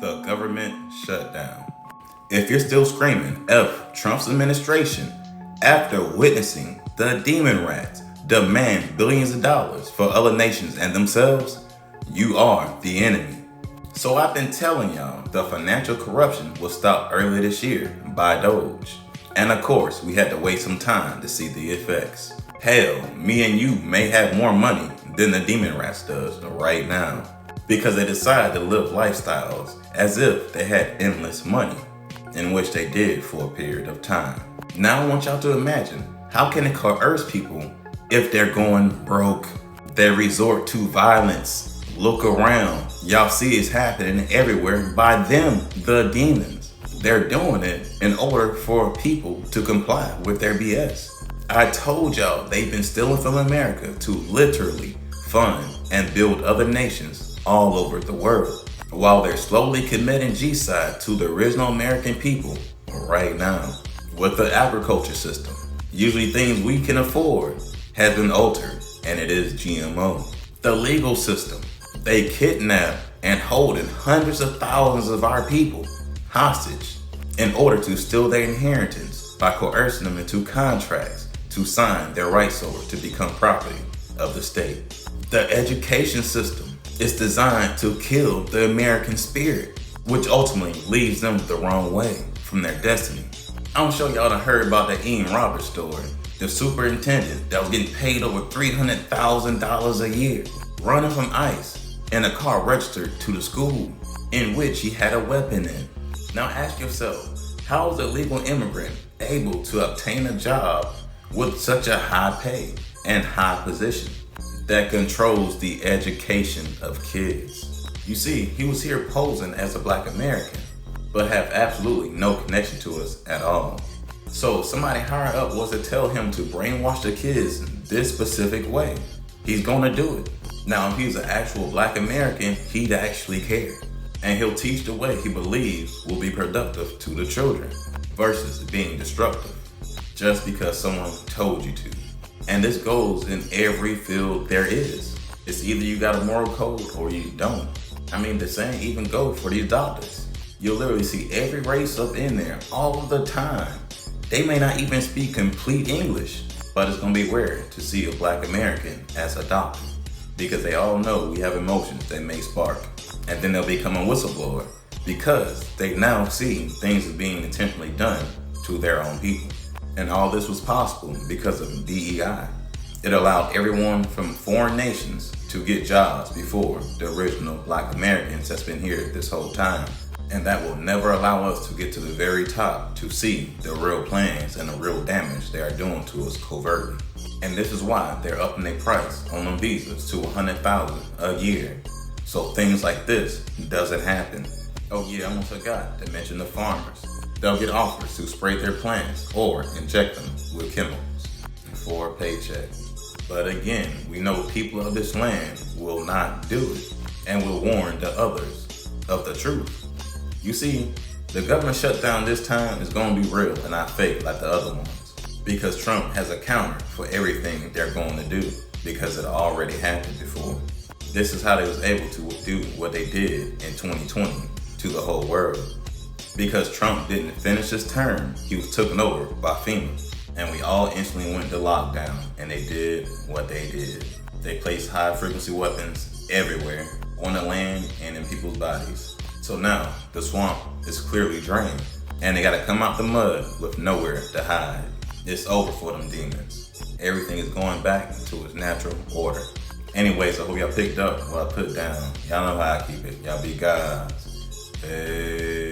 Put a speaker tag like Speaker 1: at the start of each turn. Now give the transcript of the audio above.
Speaker 1: The government shutdown. If you're still screaming F Trump's administration after witnessing the demon rats demand billions of dollars for other nations and themselves, you are the enemy. So I've been telling y'all the financial corruption will stop earlier this year by Doge. And of course, we had to wait some time to see the effects. Hell, me and you may have more money than the demon rats does right now because they decided to live lifestyles as if they had endless money, in which they did for a period of time. Now I want y'all to imagine, how can it coerce people if they're going broke? They resort to violence. Look around. Y'all see it's happening everywhere by them, the demons. They're doing it in order for people to comply with their BS. I told y'all they've been stealing from America to literally fund and build other nations all over the world, while they're slowly committing genocide to the original American people right now. With the agriculture system, usually things we can afford, has been altered, and it is GMO. The legal system, they kidnap and holding hundreds of thousands of our people hostage in order to steal their inheritance by coercing them into contracts to sign their rights over to become property of the state. The education system is designed to kill the American spirit, which ultimately leads them the wrong way from their destiny. I'm sure y'all done heard about the Ian Roberts story. The superintendent that was getting paid over $300,000 a year, running from ICE in a car registered to the school in which he had a weapon in. Now ask yourself, how is a legal immigrant able to obtain a job with such a high pay and high position that controls the education of kids? You see, he was here posing as a black American, but have absolutely no connection to us at all. So somebody higher up was to tell him to brainwash the kids this specific way. He's gonna do it. Now, if he's an actual black American, he'd actually care. And he'll teach the way he believes will be productive to the children versus being destructive just because someone told you to. And this goes in every field there is. It's either you got a moral code or you don't. I mean, the same even go for these doctors. You'll literally see every race up in there all of the time. They may not even speak complete English, but it's gonna be rare to see a black American as a doctor because they all know we have emotions that may spark. And then they'll become a whistleblower because they now see things as being intentionally done to their own people. And all this was possible because of DEI. It allowed everyone from foreign nations to get jobs before the original black Americans that's been here this whole time. And that will never allow us to get to the very top to see the real plans and the real damage they are doing to us covertly. And this is why they're upping their price on them visas to $100,000 a year. So things like this doesn't happen. Oh yeah, I almost forgot to mention the farmers. They'll get offers to spray their plants or inject them with chemicals for a paycheck. But again, we know people of this land will not do it and will warn the others of the truth. You see, the government shutdown this time is going to be real and not fake like the other ones because Trump has a counter for everything they're going to do because it already happened before. This is how they was able to do what they did in 2020 to the whole world. Because Trump didn't finish his term, he was taken over by FEMA. And we all instantly went into lockdown and they did what they did. They placed high frequency weapons everywhere, on the land and in people's bodies. So now the swamp is clearly drained and they gotta come out the mud with nowhere to hide. It's over for them demons. Everything is going back to its natural order. Anyways, I hope y'all picked up what I put down. Y'all know how I keep it. Y'all be guys. Hey.